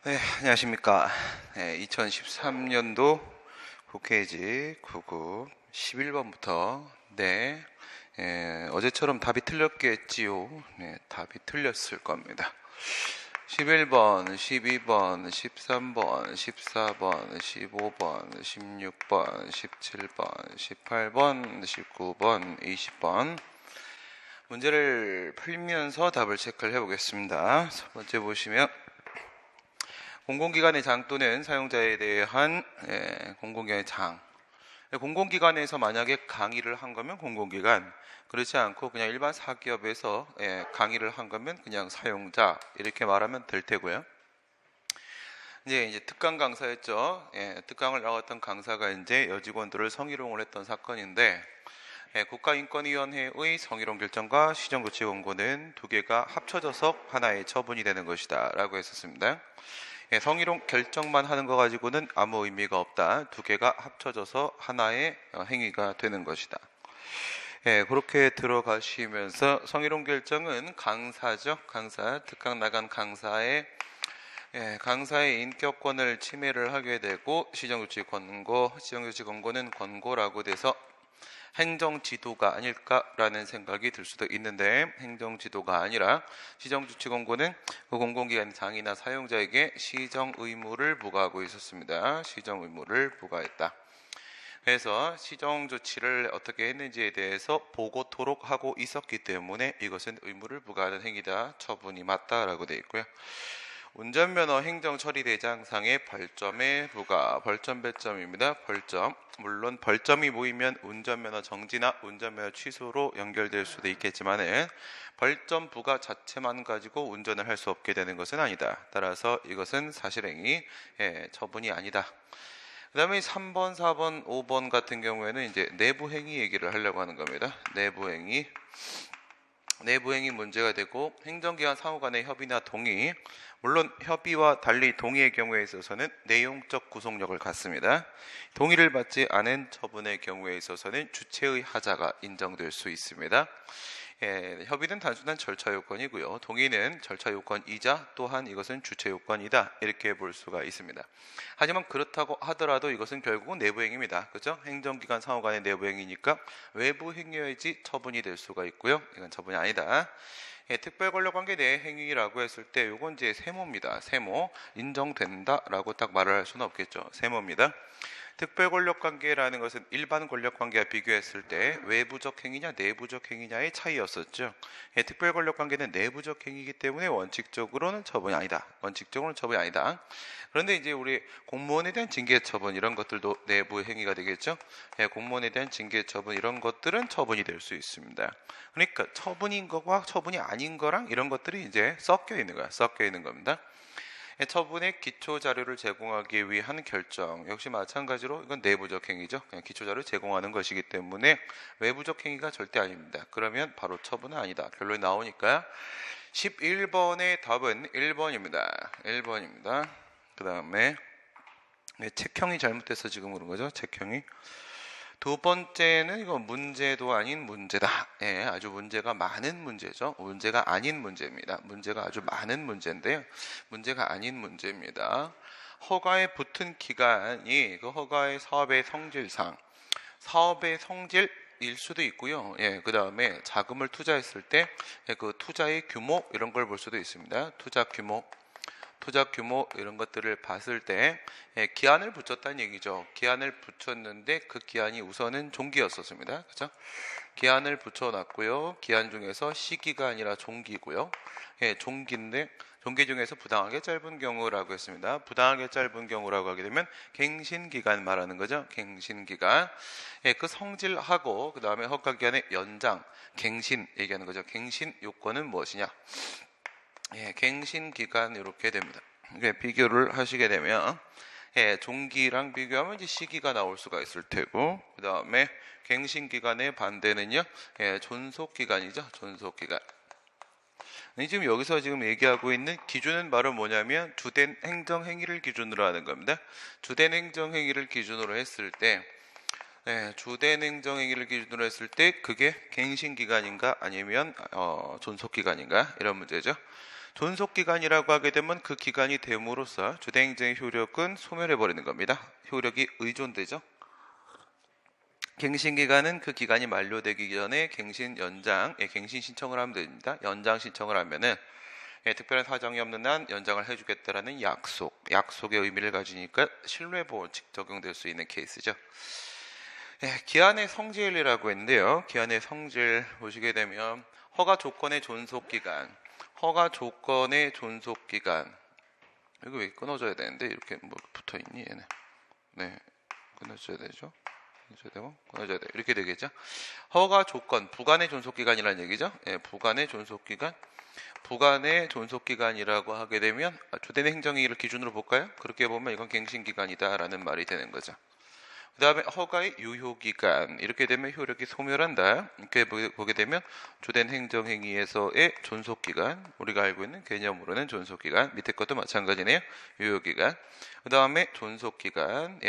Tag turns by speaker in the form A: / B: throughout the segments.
A: 네, 안녕하십니까. 2013년도 국회의직 99 11번부터 어제처럼 답이 틀렸겠지요. 네, 답이 틀렸을 겁니다. 11번, 12번, 13번, 14번, 15번, 16번, 17번, 18번, 19번, 20번 문제를 풀면서 답을 체크를 해보겠습니다. 첫 번째 보시면 공공기관의 장 또는 사용자에 대한 공공기관의 장. 공공기관에서 만약에 강의를 한 거면 공공기관, 그렇지 않고 그냥 일반 사기업에서 강의를 한 거면 그냥 사용자 이렇게 말하면 될 테고요. 이제 특강 강사였죠. 특강을 나갔던 강사가 이제 여직원들을 성희롱을 했던 사건인데 국가인권위원회의 성희롱 결정과 시정조치 권고는 두 개가 합쳐져서 하나의 처분이 되는 것이다 라고 했었습니다. 성희롱 결정만 하는 거 가지고는 아무 의미가 없다. 두 개가 합쳐져서 하나의 행위가 되는 것이다. 그렇게 들어가시면서 성희롱 결정은 강사죠. 강사, 특강 나간 강사의 인격권을 침해를 하게 되고 시정조치 권고는 권고라고 돼서 행정지도가 아닐까라는 생각이 들 수도 있는데 행정지도가 아니라 시정조치 권고는 그 공공기관 장이나 사용자에게 시정 의무를 부과하고 있었습니다. 시정 의무를 부과했다. 그래서 시정 조치를 어떻게 했는지에 대해서 보고토록 하고 있었기 때문에 이것은 의무를 부과하는 행위다. 처분이 맞다라고 되어 있고요. 운전면허 행정처리대장상의 벌점의 부과, 벌점 배점입니다. 벌점. 물론 벌점이 모이면 운전면허 정지나 운전면허 취소로 연결될 수도 있겠지만 벌점 부과 자체만 가지고 운전을 할 수 없게 되는 것은 아니다. 따라서 이것은 사실행위, 처분이 아니다. 그 다음에 3번, 4번, 5번 같은 경우에는 이제 내부행위 얘기를 하려고 하는 겁니다. 내부행위 문제가 되고 행정기관 상호 간의 협의나 동의, 물론 협의와 달리 동의의 경우에 있어서는 내용적 구속력을 갖습니다. 동의를 받지 않은 처분의 경우에 있어서는 주체의 하자가 인정될 수 있습니다. 협의는 단순한 절차 요건이고요. 동의는 절차 요건이자 또한 이것은 주체 요건이다. 이렇게 볼 수가 있습니다. 하지만 그렇다고 하더라도 이것은 결국은 내부행위입니다. 그렇죠? 행정기관 상호 간의 내부행위니까 외부행위여야지 처분이 될 수가 있고요. 이건 처분이 아니다. 특별권력관계 내 행위라고 했을 때 이건 이제 세모입니다. 세모. 인정된다라고 딱 말을 할 수는 없겠죠. 세모입니다. 특별권력관계라는 것은 일반 권력관계와 비교했을 때 외부적 행위냐 내부적 행위냐의 차이였었죠. 특별권력관계는 내부적 행위이기 때문에 원칙적으로는 처분이 아니다. 그런데 이제 우리 공무원에 대한 징계처분 이런 것들도 내부 행위가 되겠죠. 공무원에 대한 징계처분 이런 것들은 처분이 될 수 있습니다. 그러니까 처분인 거와 처분이 아닌 거랑 이런 것들이 이제 섞여 있는 겁니다. 처분의 기초 자료를 제공하기 위한 결정 역시 마찬가지로 이건 내부적 행위죠. 그냥 기초 자료를 제공하는 것이기 때문에 외부적 행위가 절대 아닙니다. 그러면 바로 처분은 아니다. 결론이 나오니까 11번의 답은 1번입니다. 그 다음에 책형이 잘못돼서 지금 그런 거죠. 책형이. 두 번째는 이거 문제도 아닌 문제다. 아주 문제가 많은 문제죠. 문제가 아닌 문제입니다. 문제가 아주 많은 문제인데요. 문제가 아닌 문제입니다. 허가에 붙은 기간이 그 허가의 사업의 성질상 사업의 성질일 수도 있고요. 그 다음에 자금을 투자했을 때 그 투자의 규모 이런 걸 볼 수도 있습니다. 투자 규모 이런 것들을 봤을 때 기한을 붙였다는 얘기죠. 기한을 붙였는데 그 기한이 우선은 종기였었습니다. 그렇죠? 기한을 붙여놨고요. 기한 중에서 시기가 아니라 종기고요. 종기인데 종기 중에서 부당하게 짧은 경우라고 했습니다. 부당하게 짧은 경우라고 하게 되면 갱신기간 말하는 거죠. 갱신기간. 그 성질하고 그 다음에 허가기간의 연장, 갱신 얘기하는 거죠. 갱신 요건은 무엇이냐? 갱신 기간 이렇게 됩니다. 비교를 하시게 되면 종기랑 비교하면 이제 시기가 나올 수가 있을 테고 그 다음에 갱신 기간의 반대는요 존속 기간이죠. 존속 기간. 지금 여기서 지금 얘기하고 있는 기준은 바로 뭐냐면 주된 행정 행위를 기준으로 하는 겁니다. 주된 행정 행위를 기준으로 했을 때 주된 행정행위를 기준으로 했을 때 그게 갱신기간인가 아니면 존속기간인가 이런 문제죠. 존속기간이라고 하게 되면 그 기간이 됨으로써 주대행정의 효력은 소멸해버리는 겁니다. 효력이 의존되죠. 갱신기간은 그 기간이 만료되기 전에 갱신 연장, 갱신 신청을 하면 됩니다. 연장 신청을 하면은 특별한 사정이 없는 한 연장을 해주겠다라는 약속의 의미를 가지니까 신뢰보호칙 적용될 수 있는 케이스죠. 기한의 성질이라고 했는데요. 기한의 성질 보시게 되면 허가 조건의 존속기간, 이거 왜 끊어져야 되는데 이렇게 뭐 붙어있니 얘는? 네, 끊어져야 되죠. 끊어져야 돼. 이렇게 되겠죠. 허가 조건, 부관의 존속기간이라는 얘기죠. 부관의 존속기간이라고 하게 되면 주된 행정행위를 기준으로 볼까요? 그렇게 보면 이건 갱신기간이다라는 말이 되는 거죠. 그 다음에 허가의 유효기간, 이렇게 되면 효력이 소멸한다. 이렇게 보게 되면 주된 행정행위에서의 존속기간, 우리가 알고 있는 개념으로는 존속기간, 밑에 것도 마찬가지네요. 유효기간. 그 다음에 존속기간,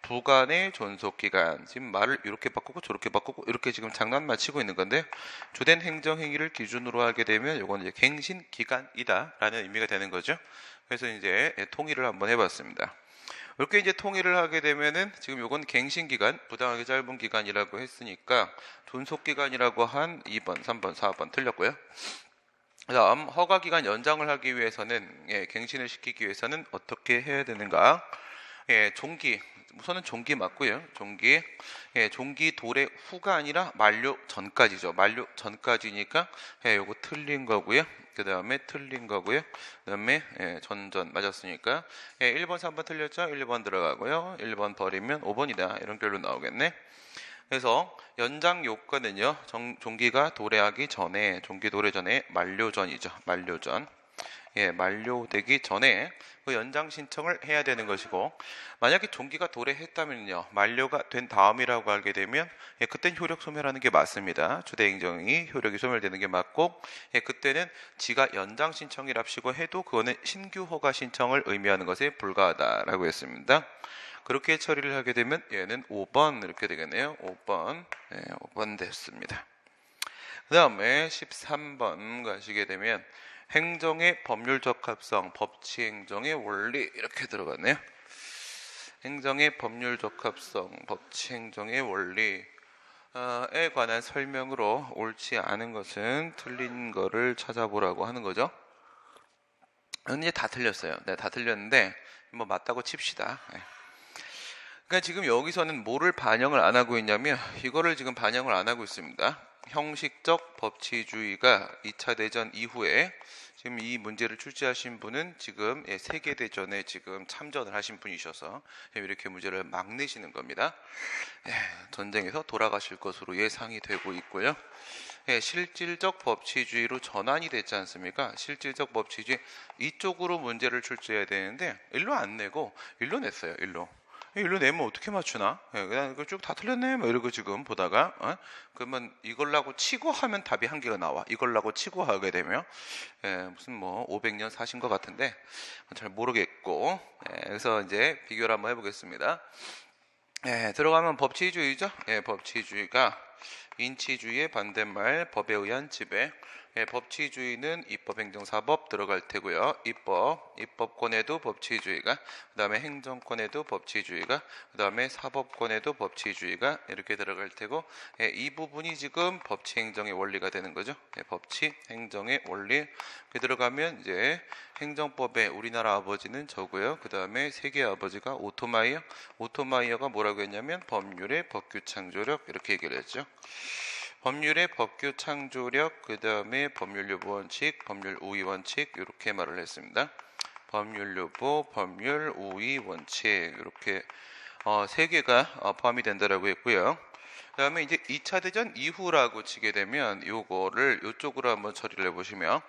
A: 부관의 존속기간. 지금 말을 이렇게 바꾸고 저렇게 바꾸고 이렇게 지금 장난만 치고 있는 건데, 주된 행정행위를 기준으로 하게 되면 이건 이제 갱신기간이다라는 의미가 되는 거죠. 그래서 이제 통일을 한번 해봤습니다. 이렇게 이제 통일을 하게 되면은 지금 요건 갱신기간, 부당하게 짧은 기간이라고 했으니까 존속기간이라고 한 2번, 3번, 4번 틀렸고요. 그 다음 허가기간 연장을 하기 위해서는 갱신을 시키기 위해서는 어떻게 해야 되는가? 우선은 종기 맞고요. 종기 도래 후가 아니라 만료 전까지죠. 만료 전까지니까 요거 틀린 거고요. 그 다음에 틀린 거고요. 그 다음에 전전 맞았으니까 1번, 3번 틀렸죠? 1번 들어가고요. 1번 버리면 5번이다. 이런 결론 나오겠네. 그래서 연장 요건은요. 종기가 도래하기 전에, 종기 도래 전에 만료전이죠. 만료되기 전에 그 연장 신청을 해야 되는 것이고, 만약에 종기가 도래했다면요, 만료가 된 다음이라고 하게 되면 그땐 효력 소멸하는 게 맞습니다. 주대행정이 효력이 소멸되는 게 맞고, 그때는 지가 연장 신청이랍시고 해도 그거는 신규 허가 신청을 의미하는 것에 불과하다라고 했습니다. 그렇게 처리를 하게 되면 얘는 5번 이렇게 되겠네요. 5번 됐습니다. 그 다음에 13번 가시게 되면 행정의 법률 적합성, 법치 행정의 원리 이렇게 들어갔네요. 행정의 법률 적합성, 법치 행정의 원리에 관한 설명으로 옳지 않은 것은 틀린 거를 찾아보라고 하는 거죠. 이제 다 틀렸어요. 네, 다 틀렸는데 뭐 맞다고 칩시다. 그러니까 지금 여기서는 뭐를 반영을 안 하고 있냐면 이거를 지금 반영을 안 하고 있습니다. 형식적 법치주의가 2차 대전 이후에 지금 이 문제를 출제하신 분은 지금 세계대전에 지금 참전을 하신 분이셔서 이렇게 문제를 막 내시는 겁니다. 전쟁에서 돌아가실 것으로 예상이 되고 있고요. 실질적 법치주의로 전환이 됐지 않습니까? 실질적 법치주의 이쪽으로 문제를 출제해야 되는데 일로 안 내고 일로 냈어요. 일로 내면 어떻게 맞추나? 그냥 쭉 다 틀렸네. 뭐 이러고 지금 보다가 그러면 이걸라고 치고 하면 답이 한 개가 나와. 이걸라고 치고 하게 되면 무슨 뭐 500년 사신 것 같은데 잘 모르겠고 그래서 이제 비교를 한번 해보겠습니다. 들어가면 법치주의죠. 법치주의가 인치주의의 반대말 법에 의한 지배. 법치주의는 입법행정사법 들어갈 테고요. 입법권에도 법치주의가, 그 다음에 행정권에도 법치주의가, 그 다음에 사법권에도 법치주의가 이렇게 들어갈 테고, 이 부분이 지금 법치행정의 원리가 되는 거죠. 법치행정의 원리. 들어가면 이제 행정법에 우리나라 아버지는 저고요. 그 다음에 세계 아버지가 오토마이어가 뭐라고 했냐면 법률의 법규 창조력 이렇게 얘기를 했죠. 법률의 법규 창조력, 그 다음에 법률 요구 원칙, 법률 우위 원칙 이렇게 말을 했습니다. 법률 요구, 법률 우위 원칙 이렇게 세 개가 포함이 된다라고 했고요. 그 다음에 이제 2차 대전 이후라고 치게 되면 요거를 이쪽으로 한번 처리를 해보시면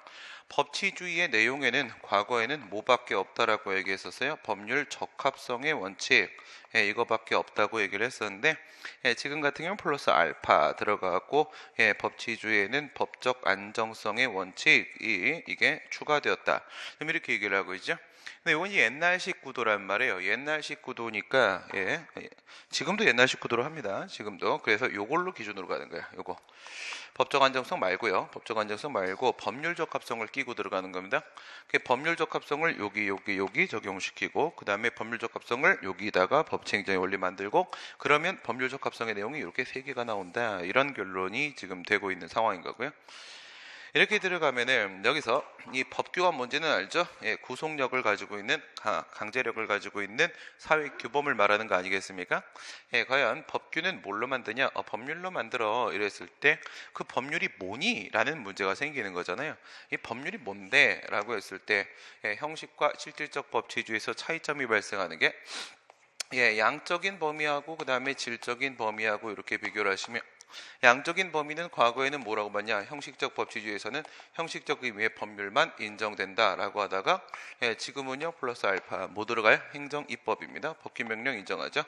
A: 법치주의의 내용에는 과거에는 뭐밖에 없다라고 얘기했었어요. 법률 적합성의 원칙 이거밖에 없다고 얘기를 했었는데 지금 같은 경우는 플러스 알파 들어가고 법치주의에는 법적 안정성의 원칙이 이게 추가되었다. 그럼 이렇게 얘기를 하고 있죠. 근데 이건 옛날식 구도란 말이에요. 옛날식 구도니까 지금도 옛날식 구도로 합니다. 지금도. 그래서 요걸로 기준으로 가는 거야. 요거. 법적 안정성 말고요. 법적 안정성 말고 법률 적합성을 끼고 들어가는 겁니다. 법률 적합성을 여기 적용시키고 그 다음에 법률 적합성을 여기다가 법칙행정의 원리 만들고 그러면 법률 적합성의 내용이 이렇게 3개가 나온다. 이런 결론이 지금 되고 있는 상황인 거고요. 이렇게 들어가면은 여기서 이 법규가 뭔지는 알죠? 예, 구속력을 가지고 있는 강제력을 가지고 있는 사회 규범을 말하는 거 아니겠습니까? 예, 과연 법규는 뭘로 만드냐? 법률로 만들어 이랬을 때 그 법률이 뭐니? 라는 문제가 생기는 거잖아요. 이 법률이 뭔데? 라고 했을 때 형식과 실질적 법치주의에서 차이점이 발생하는 게 양적인 범위하고 그 다음에 질적인 범위하고 이렇게 비교를 하시면 양적인 범위는 과거에는 뭐라고 봤냐? 형식적 법치주의에서는 형식적 의미의 법률만 인정된다라고 하다가 지금은요 플러스 알파 뭐 들어가요? 행정입법입니다. 법규명령 인정하죠.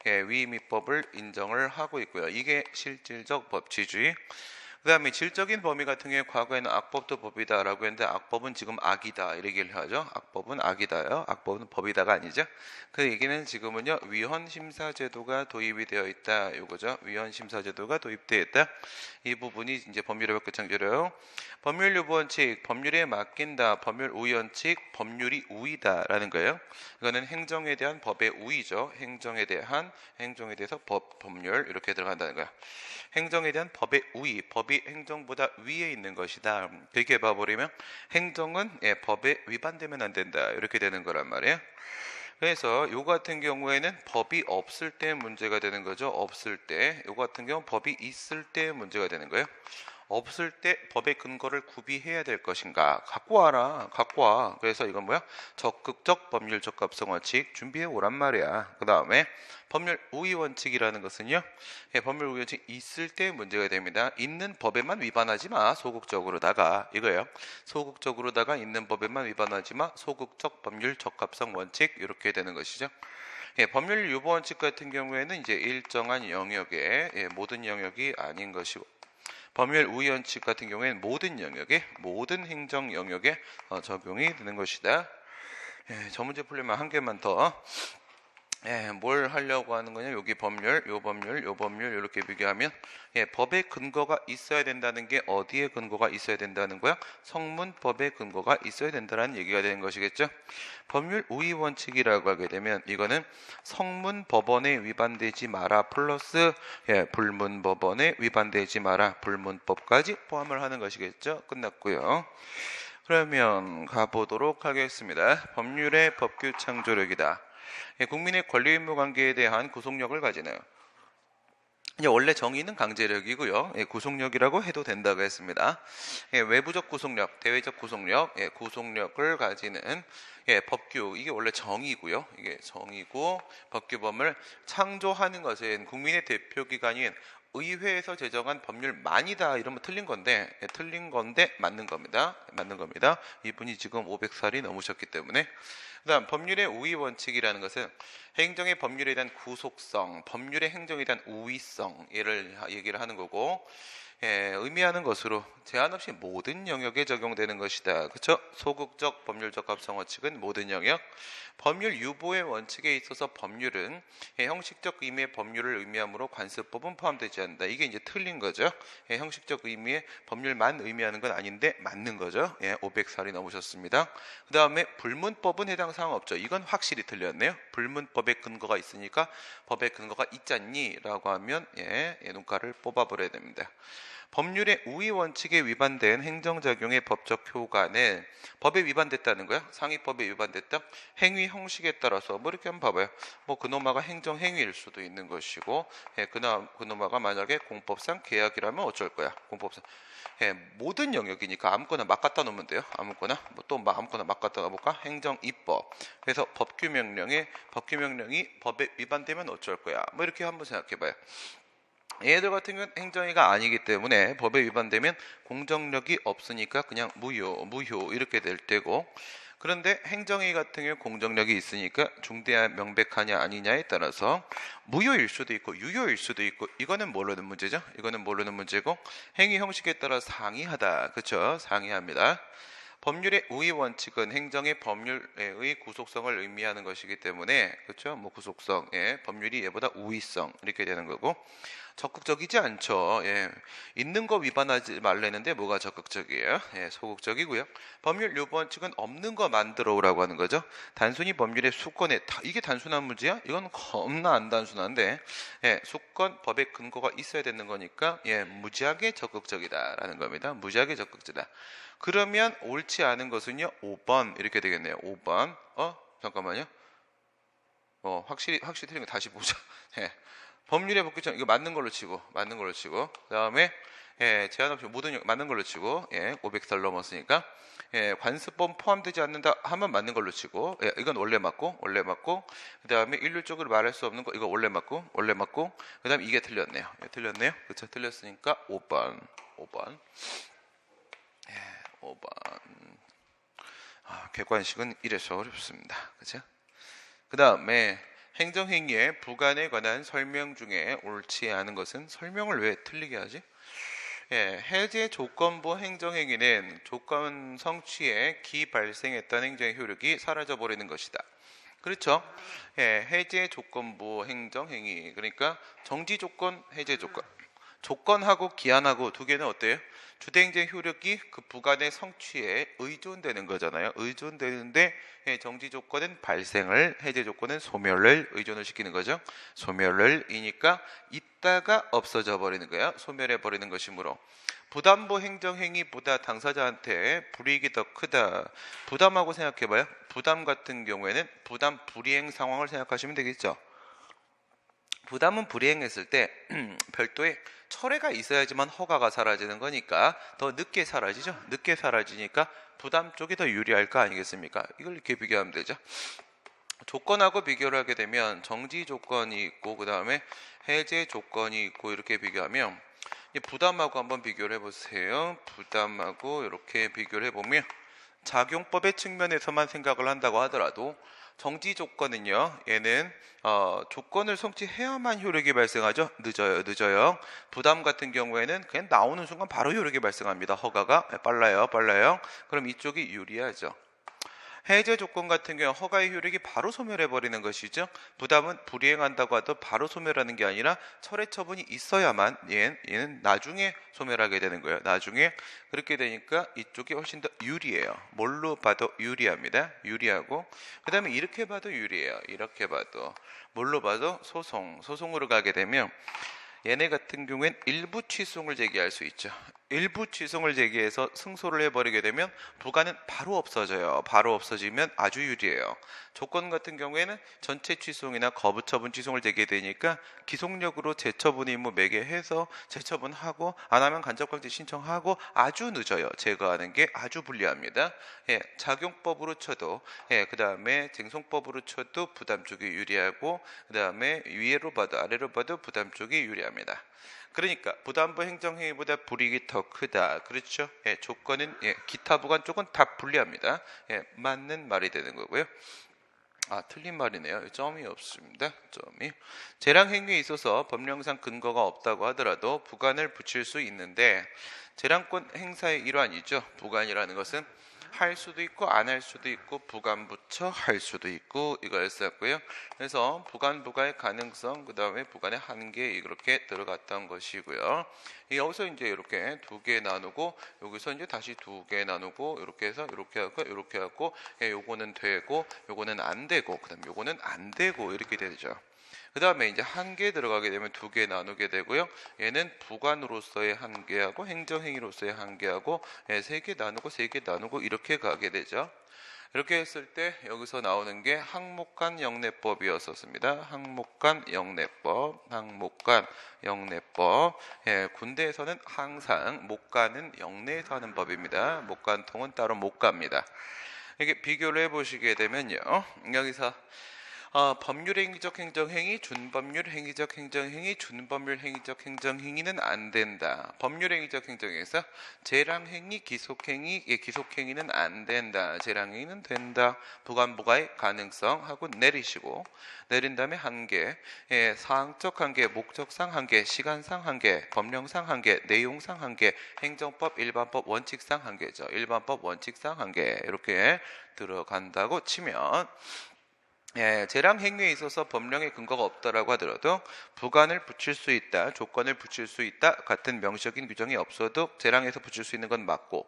A: 위임입법을 인정을 하고 있고요. 이게 실질적 법치주의. 그 다음에 질적인 범위 같은 경우에 과거에는 악법도 법이다 라고 했는데 악법은 지금 악이다 이렇게 얘기를 하죠. 악법은 악이다요. 악법은 법이다가 아니죠. 그 얘기는 지금은요 위헌심사제도가 도입이 되어 있다 이거죠. 위헌심사제도가 도입되어 있다. 이 부분이 이제 법률의 법규창조래요. 법률 유보원칙, 법률에 맡긴다, 법률 우위원칙, 법률이 우위다라는 거예요. 이거는 행정에 대한 법의 우위죠. 행정에 대해서 법률 이렇게 들어간다는 거야. 행정에 대한 법의 우위, 법이 행정보다 위에 있는 것이다. 그렇게 봐버리면 행정은 법에 위반되면 안 된다. 이렇게 되는 거란 말이에요. 그래서 요 같은 경우에는 법이 없을 때 문제가 되는 거죠. 없을 때. 요 같은 경우는 법이 있을 때 문제가 되는 거예요. 없을 때 법의 근거를 구비해야 될 것인가? 갖고 와라. 갖고 와. 그래서 이건 뭐야? 적극적 법률 적합성 원칙 준비해 오란 말이야. 그 다음에 법률 우위 원칙이라는 것은요. 법률 우위 원칙 있을 때 문제가 됩니다. 있는 법에만 위반하지 마. 소극적으로다가 이거예요. 소극적으로다가 있는 법에만 위반하지 마. 소극적 법률 적합성 원칙 이렇게 되는 것이죠. 법률 유보 원칙 같은 경우에는 이제 일정한 영역에 모든 영역이 아닌 것이고 법률 우위 원칙 같은 경우에는 모든 영역에 모든 행정 영역에 적용이 되는 것이다. 저 문제 풀려면 한 개만 더. 뭘 하려고 하는 거냐? 여기 법률, 요 법률, 요 법률 이렇게 비교하면 법의 근거가 있어야 된다는 게 어디에 근거가 있어야 된다는 거야? 성문법의 근거가 있어야 된다는 얘기가 되는 것이겠죠. 법률 우위 원칙이라고 하게 되면 이거는 성문법원에 위반되지 마라 플러스 불문법원에 위반되지 마라 불문법까지 포함을 하는 것이겠죠. 끝났고요. 그러면 가보도록 하겠습니다. 법률의 법규 창조력이다. 국민의 권리 의무 관계에 대한 구속력을 가지는 원래 정의는 강제력이고요. 구속력이라고 해도 된다고 했습니다. 외부적 구속력, 대외적 구속력, 구속력을 가지는 법규, 이게 원래 정의고요. 이게 정의고 법규범을 창조하는 것은 국민의 대표기관인 의회에서 제정한 법률만이다 이러면 틀린 건데 맞는 겁니다. 맞는 겁니다. 이분이 지금 500살이 넘으셨기 때문에. 그다음 법률의 우위 원칙이라는 것은 행정의 법률에 대한 구속성, 법률의 행정에 대한 우위성 얘를 얘기를 하는 거고 의미하는 것으로 제한 없이 모든 영역에 적용되는 것이다. 그렇죠? 소극적 법률적 합성 원칙은 모든 영역. 법률 유보의 원칙에 있어서 법률은 형식적 의미의 법률을 의미하므로 관습법은 포함되지 않는다. 이게 이제 틀린 거죠. 형식적 의미의 법률만 의미하는 건 아닌데 맞는 거죠. 500살이 넘으셨습니다. 그 다음에 불문법은 해당 사항 없죠. 이건 확실히 틀렸네요. 불문법의 근거가 있으니까 법의 근거가 있잖니? 라고 하면 눈가를 뽑아버려야 됩니다. 법률의 우위 원칙에 위반된 행정작용의 법적 효과는 법에 위반됐다는 거야. 상위법에 위반됐다. 행위 형식에 따라서 뭐 이렇게 한번 봐봐요. 뭐 그놈아가 행정행위일 수도 있는 것이고 그놈아가 만약에 공법상 계약이라면 어쩔 거야. 공법상 모든 영역이니까 아무거나 막 갖다 놓으면 돼요. 아무거나 또 아무거나 막 갖다 놓을까? 행정입법. 그래서 법규명령이 법에 위반되면 어쩔 거야. 뭐 이렇게 한번 생각해봐요. 얘들 같은 경우는 행정위가 아니기 때문에 법에 위반되면 공정력이 없으니까 그냥 무효 이렇게 될 테고, 그런데 행정위 같은 경우 공정력이 있으니까 중대한 명백하냐 아니냐에 따라서 무효일 수도 있고 유효일 수도 있고, 이거는 모르는 문제죠. 이거는 모르는 문제고 행위 형식에 따라 상이하다. 그렇죠? 상이합니다. 법률의 우위 원칙은 행정의 법률의 구속성을 의미하는 것이기 때문에 그렇죠? 뭐 구속성, 예, 법률이 얘보다 우위성 이렇게 되는 거고 적극적이지 않죠. 예, 있는 거 위반하지 말라는데 뭐가 적극적이에요? 예, 소극적이고요. 법률 요 원칙은 없는 거 만들어 오라고 하는 거죠. 단순히 법률의 수권에 이게 단순한 문제야? 이건 겁나 안 단순한데 예, 수권 법의 근거가 있어야 되는 거니까 예, 무지하게 적극적이다라는 겁니다. 무지하게 적극적이다. 그러면 옳지 않은 것은요 5번 이렇게 되겠네요. 5번 잠깐만요. 확실히 틀린 거 다시 보자. 예. 법률의 복귀처럼 이거 맞는 걸로 치고 그다음에 예, 제한 없이 모든 맞는 걸로 치고 예, 500살 넘었으니까 예, 관습법 포함되지 않는다 하면 맞는 걸로 치고 예, 이건 원래 맞고 그다음에 일률적으로 말할 수 없는 거 이거 원래 맞고 그다음에 이게 틀렸네요. 예, 틀렸네요. 그렇죠? 틀렸으니까 5번. 예, 5번. 객관식은 이래서 어렵습니다. 그죠? 그다음에 행정행위의 부관에 관한 설명 중에 옳지 않은 것은 설명을 왜 틀리게 하지? 예, 해제 조건부 행정행위는 조건 성취에 기발생했던 행정의 효력이 사라져버리는 것이다. 그렇죠? 예, 해제 조건부 행정행위 그러니까 정지 조건, 해제 조건 조건하고 기한하고 두 개는 어때요? 주대행정 효력이 그 부관의 성취에 의존되는 거잖아요. 의존되는데 정지 조건은 발생을, 해제 조건은 소멸을 의존을 시키는 거죠. 소멸을이니까 있다가 없어져 버리는 거야. 소멸해 버리는 것이므로 부담부 행정행위보다 당사자한테 불이익이 더 크다. 부담하고 생각해봐요. 부담 같은 경우에는 부담 불이행 상황을 생각하시면 되겠죠. 부담은 불이행했을 때 별도의 철회가 있어야지만 허가가 사라지는 거니까 더 늦게 사라지죠. 늦게 사라지니까 부담 쪽이 더 유리할 거 아니겠습니까? 이걸 이렇게 비교하면 되죠. 조건하고 비교를 하게 되면 정지 조건이 있고 그 다음에 해제 조건이 있고 이렇게 비교하면 부담하고 한번 비교를 해보세요. 부담하고 이렇게 비교를 해보면 작용법의 측면에서만 생각을 한다고 하더라도 정지 조건은요. 얘는 조건을 성취해야만 효력이 발생하죠. 늦어요. 부담 같은 경우에는 그냥 나오는 순간 바로 효력이 발생합니다. 허가가 빨라요. 그럼 이쪽이 유리하죠. 해제 조건 같은 경우 허가의 효력이 바로 소멸해버리는 것이죠. 부담은 불이행한다고 하도 바로 소멸하는 게 아니라 철회 처분이 있어야만 얘는 나중에 소멸하게 되는 거예요. 나중에 그렇게 되니까 이쪽이 훨씬 더 유리해요. 뭘로 봐도 유리합니다. 유리하고 그 다음에 이렇게 봐도 유리해요. 이렇게 봐도 뭘로 봐도 소송으로 가게 되면 얘네 같은 경우엔 일부 취소를 제기할 수 있죠. 일부 취소를 제기해서 승소를 해버리게 되면 부가는 바로 없어져요. 바로 없어지면 아주 유리해요. 조건 같은 경우에는 전체 취소이나 거부 처분 취소를 제기되니까 기속력으로 재처분 의무 매개해서 재처분하고 안 하면 간접강제 신청하고 아주 늦어요. 제거하는 게 아주 불리합니다. 예, 작용법으로 쳐도 그 다음에 쟁송법으로 쳐도 부담 쪽이 유리하고 그 다음에 위로 봐도 아래로 봐도 부담 쪽이 유리합니다. 그러니까 부담부 행정행위보다 불이익이 더 크다. 그렇죠? 예, 조건은 기타 부관 쪽은 다 불리합니다. 맞는 말이 되는 거고요. 틀린 말이네요. 점이 없습니다. 점이. 재량행위에 있어서 법령상 근거가 없다고 하더라도 부관을 붙일 수 있는데 재량권 행사의 일환이죠. 부관이라는 것은 할 수도 있고 안 할 수도 있고 부관 붙여 할 수도 있고 이거였었고요. 그래서 부관의 가능성 그 다음에 부관의 한계 이렇게 들어갔던 것이고요. 여기서 이제 이렇게 두 개 나누고 여기서 이제 다시 두 개 나누고 이렇게 해서 이렇게 하고 요거는 되고 요거는 안 되고 그다음 요거는 안 되고 이렇게 되죠. 그 다음에 이제 한개 들어가게 되면 두 개 나누게 되고요. 얘는 부관으로서의 한계하고 행정행위로서의 한계하고 세 개 나누고 이렇게 가게 되죠. 이렇게 했을 때 여기서 나오는 게 항목간 영내법이었었습니다. 항목간 영내법. 군대에서는 항상 목간은 영내에서 하는 법입니다. 목간통은 따로 못 갑니다. 이게 비교를 해보시게 되면요. 여기서 법률 행위적 행정행위, 준법률 행위적 행정행위, 준법률 행위적 행정행위는 안 된다. 법률 행위적 행정에서 재량행위, 기속행위, 기속행위는 안 된다. 재량행위는 된다. 부관부가의 가능성 하고 내리시고, 내린 다음에 한계, 사항적 한계, 목적상 한계, 시간상 한계, 법령상 한계, 내용상 한계, 행정법, 일반법, 원칙상 한계죠. 일반법, 원칙상 한계 이렇게 들어간다고 치면, 재량 행위에 있어서 법령의 근거가 없다라고 하더라도 부관을 붙일 수 있다, 조건을 붙일 수 있다 같은 명시적인 규정이 없어도 재량에서 붙일 수 있는 건 맞고,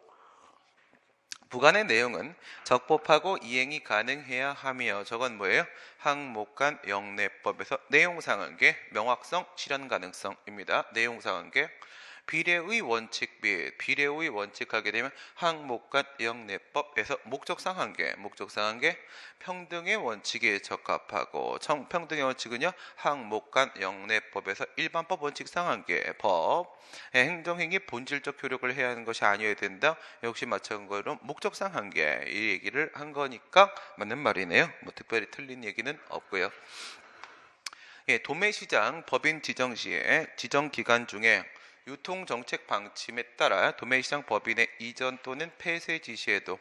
A: 부관의 내용은 적법하고 이행이 가능해야 하며, 저건 뭐예요? 항목간 영내법에서 내용상한계, 명확성, 실현 가능성입니다. 내용상한계, 비례의 원칙 및 비례의 원칙하게 되면 항목간 영내법에서 목적상한계, 목적상한계, 평등의 원칙에 적합하고, 평등의 원칙은요 항목간 영내법에서 일반법 원칙상한계, 법, 행정행위 본질적 효력을 해야 하는 것이 아니어야 된다. 역시 마찬가지로 목적상한계, 이 얘기를 한 거니까 맞는 말이네요. 뭐 특별히 틀린 얘기는 없고요. 도매시장 법인 지정 시에 지정 기간 중에 유통정책 방침에 따라 도매시장 법인의 이전 또는 폐쇄 지시에도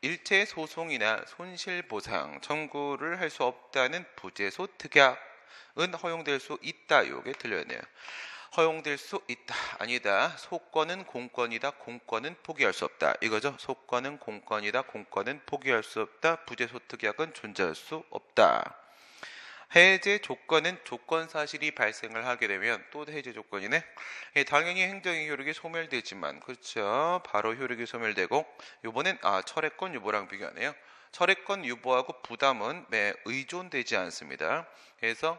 A: 일체 소송이나 손실보상 청구를 할 수 없다는 부재소 특약은 허용될 수 있다. 요게 들려네요. 허용될 수 있다, 아니다. 소권은 공권이다, 공권은 포기할 수 없다. 이거죠. 소권은 공권이다, 공권은 포기할 수 없다. 부재소 특약은 존재할 수 없다. 해제 조건은 조건 사실이 발생을 하게 되면, 또 해제 조건이네. 당연히 행정의 효력이 소멸되지만, 그렇죠. 바로 효력이 소멸되고, 요번엔 철회권 유보랑 비교하네요. 철회권 유보하고 부담은 의존되지 않습니다. 그래서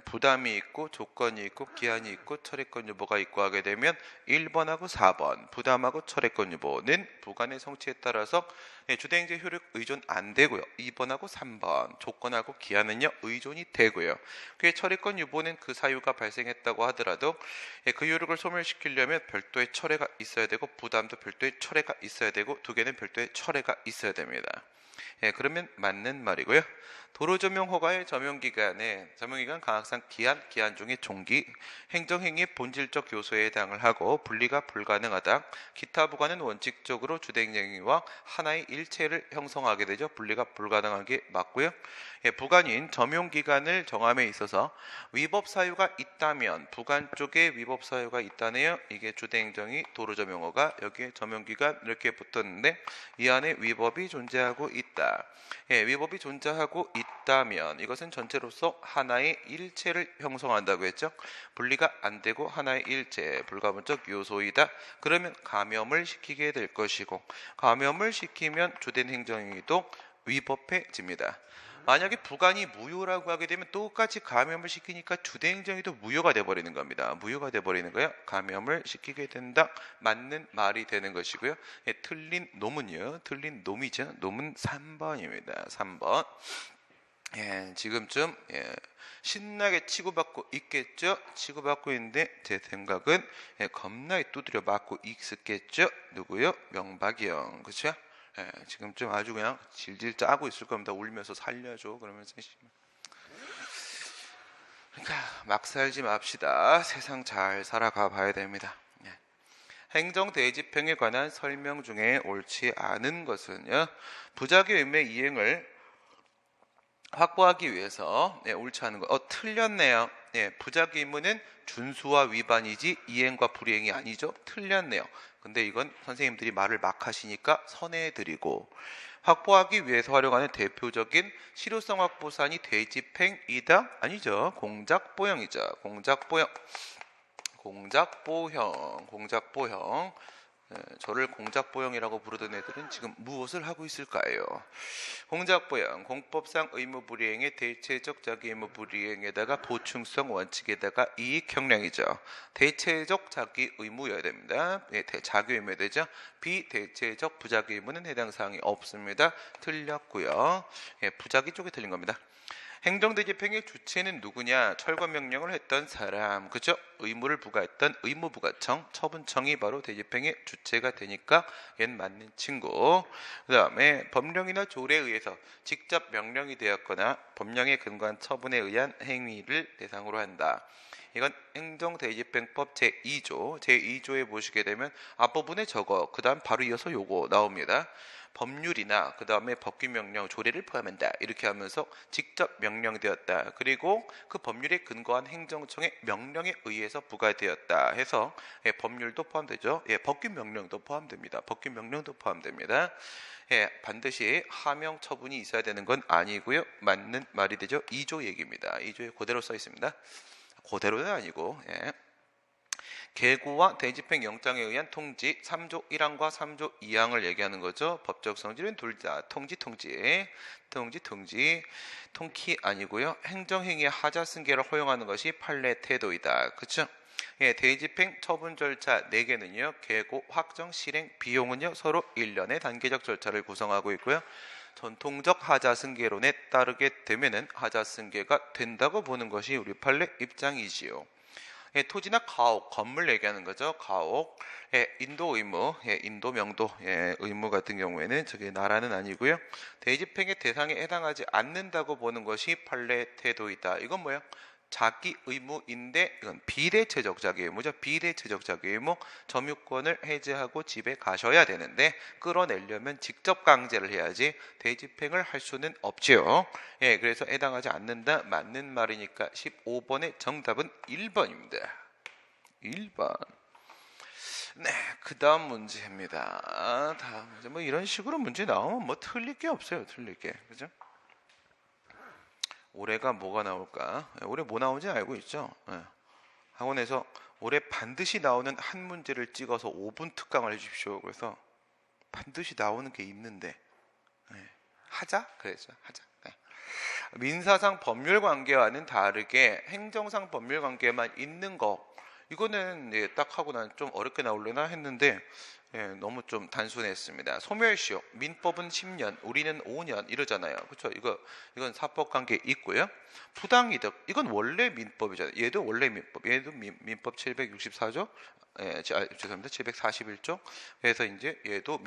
A: 부담이 있고 조건이 있고 기한이 있고 철회권 유보가 있고 하게 되면 1번하고 4번 부담하고 철회권 유보는 부관의 성취에 따라서 주대행제 효력 의존 안 되고요. 2번하고 3번 조건하고 기한은요 의존이 되고요. 그게 철회권 유보는 그 사유가 발생했다고 하더라도 그 효력을 소멸시키려면 별도의 철회가 있어야 되고, 부담도 별도의 철회가 있어야 되고, 두 개는 별도의 철회가 있어야 됩니다. 그러면 맞는 말이고요. 도로조명허가의 점용기간 강학상 기한 중에 종기, 행정행위의 본질적 요소에 해당을 하고 분리가 불가능하다. 기타 부관은 원칙적으로 주대행위와 하나의 일체를 형성하게 되죠. 분리가 불가능한 게 맞고요. 부관인 점용기간을 정함에 있어서 위법 사유가 있다면, 부관 쪽에 위법 사유가 있다네요. 이게 주대행정위 도로조명허가, 여기에 점용기간 이렇게 붙었는데 이 안에 위법이 존재하고 있다. 위법이 존재하고 있다면 이것은 전체로서 하나의 일체를 형성한다고 했죠. 분리가 안 되고 하나의 일체, 불가분적 요소이다. 그러면 감염을 시키게 될 것이고, 감염을 시키면 주된 행정행위도 위법해집니다. 만약에 부관이 무효라고 하게 되면 똑같이 감염을 시키니까 주대행정위도 무효가 돼버리는 겁니다. 무효가 돼버리는 거야. 감염을 시키게 된다. 맞는 말이 되는 것이고요. 틀린 놈은요. 틀린 놈이죠. 놈은 3번입니다. 3번. 지금쯤 신나게 치고받고 있겠죠. 치고받고 있는데 제 생각은 겁나게 두드려 맞고 있었겠죠. 누구요? 명박이 형. 그렇죠? 지금쯤 아주 그냥 질질 짜고 있을 겁니다. 울면서 살려줘 그러면서. 그러니까 막 살지 맙시다. 세상 잘 살아가 봐야 됩니다. 행정대집행에 관한 설명 중에 옳지 않은 것은요, 부작위 의무의 이행을 확보하기 위해서 옳지 않은 거. 틀렸네요. 부작위 의무는 준수와 위반이지 이행과 불이행이 아니죠. 틀렸네요. 근데 이건 선생님들이 말을 막 하시니까 선회해드리고, 확보하기 위해서 활용하는 대표적인 실효성 확보산이 대집행이다? 아니죠. 공작보형이죠. 공작보형. 저를 공작보형이라고 부르던 애들은 지금 무엇을 하고 있을까요? 공작보형, 공법상 의무 불이행의 대체적 자기 의무 불이행에다가 보충성 원칙에다가 이익 형량이죠. 대체적 자기 의무여야 됩니다. 자기 의무여야 되죠. 비대체적 부자기 의무는 해당 사항이 없습니다. 틀렸고요. 부자기 쪽에 틀린 겁니다. 행정대집행의 주체는 누구냐? 철거명령을 했던 사람, 그죠? 의무를 부과했던 의무부과청, 처분청이 바로 대집행의 주체가 되니까 얘는 맞는 친구. 그 다음에 법령이나 조례에 의해서 직접 명령이 되었거나 법령에 근거한 처분에 의한 행위를 대상으로 한다. 이건 행정대집행법 제2조에 보시게 되면 앞부분에 저거, 그 다음 바로 이어서 요거 나옵니다. 법률이나 그 다음에 법규명령, 조례를 포함한다. 이렇게 하면서 직접 명령되었다. 그리고 그 법률에 근거한 행정청의 명령에 의해서 부과되었다 해서 법률도 포함되죠. 법규명령도 포함됩니다. 법규명령도 포함됩니다. 반드시 하명 처분이 있어야 되는 건 아니고요. 맞는 말이 되죠. 2조 얘기입니다. 2조에 그대로 써 있습니다. 그대로는 아니고 계고와 대집행 영장에 의한 통지 3조 1항과 3조 2항을 얘기하는 거죠. 법적 성질은 둘 다 통지 통키 아니고요. 행정행위의 하자 승계를 허용하는 것이 판례 태도이다. 그렇죠? 대집행 처분 절차 4개는요. 계고, 확정, 실행, 비용은요. 서로 일련의 단계적 절차를 구성하고 있고요. 전통적 하자승계론에 따르게 되면은 하자승계가 된다고 보는 것이 우리 판례 입장이지요. 토지나 가옥, 건물 얘기하는 거죠. 가옥, 인도 의무, 인도 명도 의무 같은 경우에는 저게 나라는 아니고요. 대집행의 대상에 해당하지 않는다고 보는 것이 판례 태도이다. 이건 뭐야? 자기 의무인데 이건 비대체적 자기 의무죠. 비대체적 자기 의무. 점유권을 해제하고 집에 가셔야 되는데 끌어내려면 직접 강제를 해야지 대집행을 할 수는 없지요. 그래서 해당하지 않는다. 맞는 말이니까 15번의 정답은 1번입니다. 1번. 네, 그 다음 문제입니다. 다음 문제. 뭐 이런 식으로 문제 나오면 뭐 틀릴 게 없어요. 틀릴 게. 그죠? 올해가 뭐가 나올까? 올해 뭐 나오는지 알고 있죠? 학원에서 올해 반드시 나오는 한 문제를 찍어서 5분 특강을 해주십시오. 그래서 반드시 나오는 게 있는데 하자? 그랬죠. 하자. 민사상 법률관계와는 다르게 행정상 법률관계만 있는 거 이거는 딱 하고 난 좀 어렵게 나오려나 했는데 너무 좀 단순했습니다. 소멸시효, 민법은 10년, 우리는 5년 이러잖아요. 그렇죠? 이건 사법관계 있고요. 부당이득, 이건 원래 민법이잖아요. 얘도 원래 민법, 얘도 민법 764조, 죄송합니다. 741조. 그래서 이제 얘도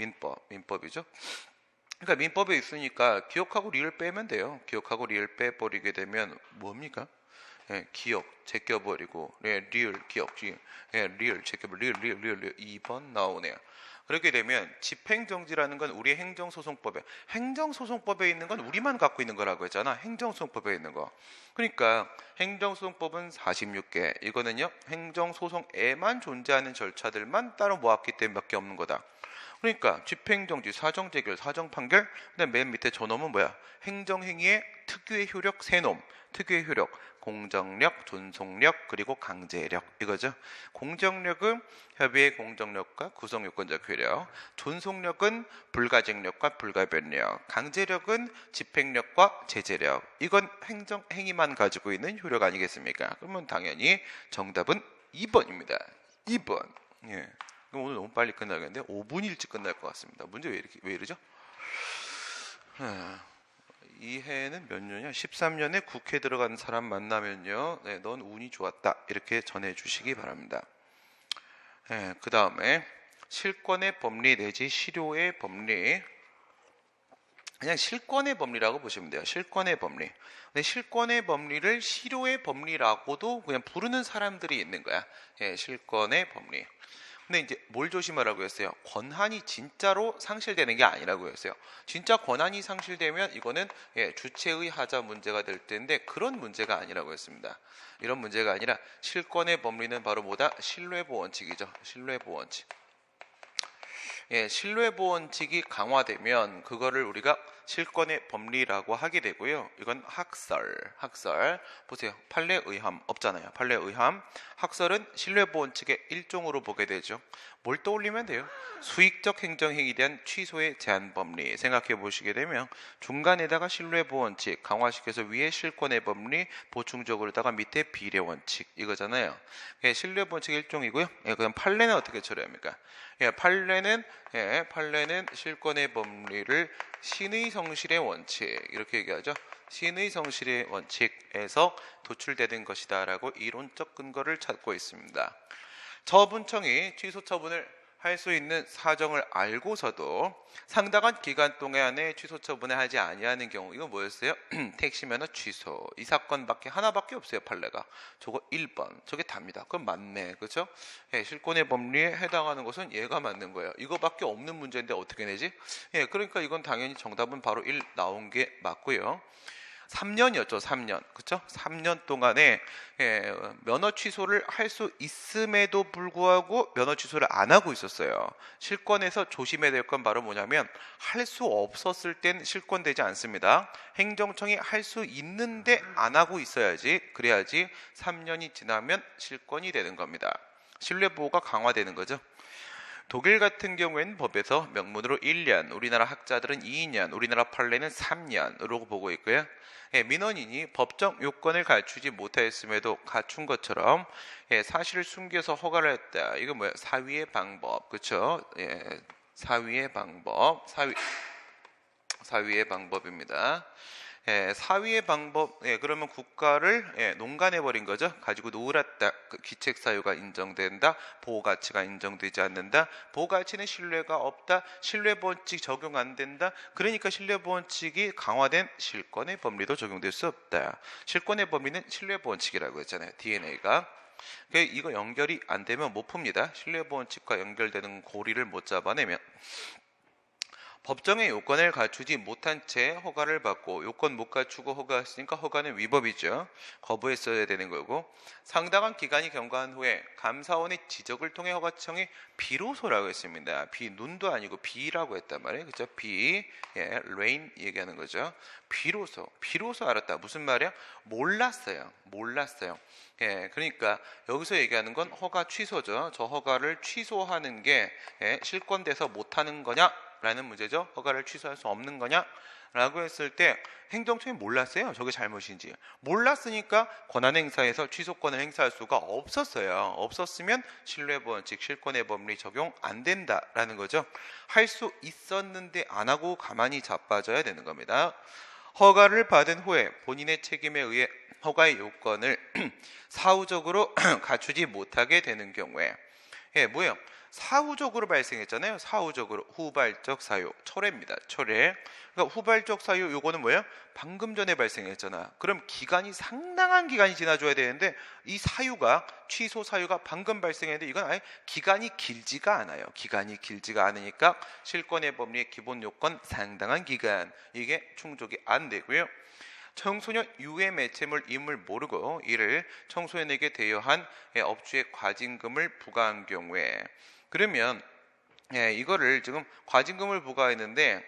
A: 민법이죠. 그러니까 민법에 있으니까 기억하고 리을 빼면 돼요. 기억하고 리을 빼버리게 되면 뭡니까? 기억 제껴버리고 리을 기억 리을 제껴버리고 리을 2번 나오네요. 그렇게 되면 집행정지라는 건 우리 행정소송법에 있는 건 우리만 갖고 있는 거라고 했잖아. 행정소송법에 있는 거. 그러니까 행정소송법은 46개. 이거는요 행정소송에만 존재하는 절차들만 따로 모았기 때문에 밖에 없는 거다. 그러니까 집행정지, 사정재결, 사정판결, 그다음 맨 밑에 저놈은 뭐야? 행정행위의 특유의 효력 세 놈. 특유의 효력, 공정력, 존속력, 그리고 강제력 이거죠. 공정력은 협의의 공정력과 구성요건적 효력, 존속력은 불가증력과 불가변력, 강제력은 집행력과 제재력. 이건 행정행위만 가지고 있는 효력 아니겠습니까? 그러면 당연히 정답은 2번입니다. 2번. 그럼 오늘 너무 빨리 끝나겠는데 5분 일찍 끝날 것 같습니다. 문제 왜 이러죠? 이 해는 몇 년이야? 13년에 국회 들어간 사람 만나면요, 넌 운이 좋았다 이렇게 전해주시기 바랍니다. 그 다음에 실권의 법리 내지 실효의 법리, 그냥 실권의 법리라고 보시면 돼요. 실권의 법리. 근데 실권의 법리를 실효의 법리라고도 그냥 부르는 사람들이 있는 거야. 실권의 법리. 근데 이제 뭘 조심하라고 했어요? 권한이 진짜로 상실되는 게 아니라고 했어요. 진짜 권한이 상실되면 이거는 주체의 하자 문제가 될 텐데 그런 문제가 아니라고 했습니다. 이런 문제가 아니라 실권의 법리는 바로 뭐다? 신뢰보원칙이죠. 신뢰보원칙. 신뢰보원칙이 강화되면 그거를 우리가 실권의 법리라고 하게 되고요. 이건 학설 보세요. 판례의함 없잖아요. 판례의함. 학설은 신뢰보원칙의 일종으로 보게 되죠. 뭘 떠올리면 돼요? 수익적 행정행위에 대한 취소의 제한 법리 생각해 보시게 되면 중간에다가 신뢰보원칙 강화시켜서 위에 실권의 법리 보충적으로다가 밑에 비례원칙 이거잖아요. 신뢰보원칙 일종이고요. 그럼 판례는 어떻게 처리합니까? 판례는 실권의 법리를 신의 성실의 원칙 이렇게 얘기하죠. 신의 성실의 원칙에서 도출되는 것이다 라고 이론적 근거를 찾고 있습니다. 처분청이 취소 처분을 할 수 있는 사정을 알고서도 상당한 기간 동안에 취소 처분을 하지 아니하는 경우, 이거 뭐였어요? 택시 면허 취소. 이 사건밖에 하나밖에 없어요. 판례가. 저거 1번. 저게 답니다. 그럼 맞네. 그렇죠? 예, 실권의 법리에 해당하는 것은 얘가 맞는 거예요. 이거밖에 없는 문제인데 어떻게 내지? 예, 그러니까 이건 당연히 정답은 바로 1 나온 게 맞고요. 3년이었죠. 3년. 그렇죠? 3년 동안에 면허 취소를 할 수 있음에도 불구하고 면허 취소를 안 하고 있었어요. 실권에서 조심해야 될 건 바로 뭐냐면 할 수 없었을 땐 실권되지 않습니다. 행정청이 할 수 있는데 안 하고 있어야지. 그래야지 3년이 지나면 실권이 되는 겁니다. 신뢰보호가 강화되는 거죠. 독일 같은 경우에는 법에서 명문으로 1년, 우리나라 학자들은 2년, 우리나라 판례는 3년으로 보고 있고요. 민원인이 법정 요건을 갖추지 못하였음에도 갖춘 것처럼 사실을 숨겨서 허가를 했다. 이거 뭐야? 사위의 방법, 그렇죠? 사위의 방법, 사위의 방법입니다. 사위의 방법, 그러면 국가를 농간해버린 거죠. 가지고 놀았다. 기책 사유가 인정된다. 보호가치가 인정되지 않는다. 보호가치는 신뢰가 없다. 신뢰보원칙 적용 안 된다. 그러니까 신뢰보원칙이 강화된 실권의 법리도 적용될 수 없다. 실권의 법리는 신뢰보원칙이라고 했잖아요. DNA가. 이거 연결이 안 되면 못 풉니다. 신뢰보원칙과 연결되는 고리를 못 잡아내면. 법정의 요건을 갖추지 못한 채 허가를 받고 요건 못 갖추고 허가했으니까 허가는 위법이죠. 거부했어야 되는 거고, 상당한 기간이 경과한 후에 감사원의 지적을 통해 허가청이 비로소라고 했습니다. 비눈도 아니고 비라고 했단 말이에요. 그렇죠? 비, 레인 얘기하는 거죠. 비로소 알았다. 무슨 말이야? 몰랐어요. 그러니까 여기서 얘기하는 건 허가 취소죠. 저 허가를 취소하는 게 실권돼서 못하는 거냐? 라는 문제죠. 허가를 취소할 수 없는 거냐? 라고 했을 때 행정청이 몰랐어요. 저게 잘못인지. 몰랐으니까 권한행사에서 취소권을 행사할 수가 없었어요. 없었으면 신뢰보원칙, 실권의 법리 적용 안 된다라는 거죠. 할 수 있었는데 안 하고 가만히 자빠져야 되는 겁니다. 허가를 받은 후에 본인의 책임에 의해 허가의 요건을 사후적으로 갖추지 못하게 되는 경우에 뭐예요? 사후적으로 발생했잖아요. 사후적으로 후발적 사유, 철회입니다. 철회. 그러니까 후발적 사유 요거는 뭐예요? 방금 전에 발생했잖아. 그럼 상당한 기간이 지나줘야 되는데 이 사유가 취소 사유가 방금 발생했는데 이건 아예 기간이 길지가 않아요. 기간이 길지가 않으니까 실권의 법리의 기본 요건 상당한 기간 이게 충족이 안 되고요. 청소년 유해 매체물임을 모르고 이를 청소년에게 대여한 업주의 과징금을 부과한 경우에 그러면 이거를 지금 과징금을 부과했는데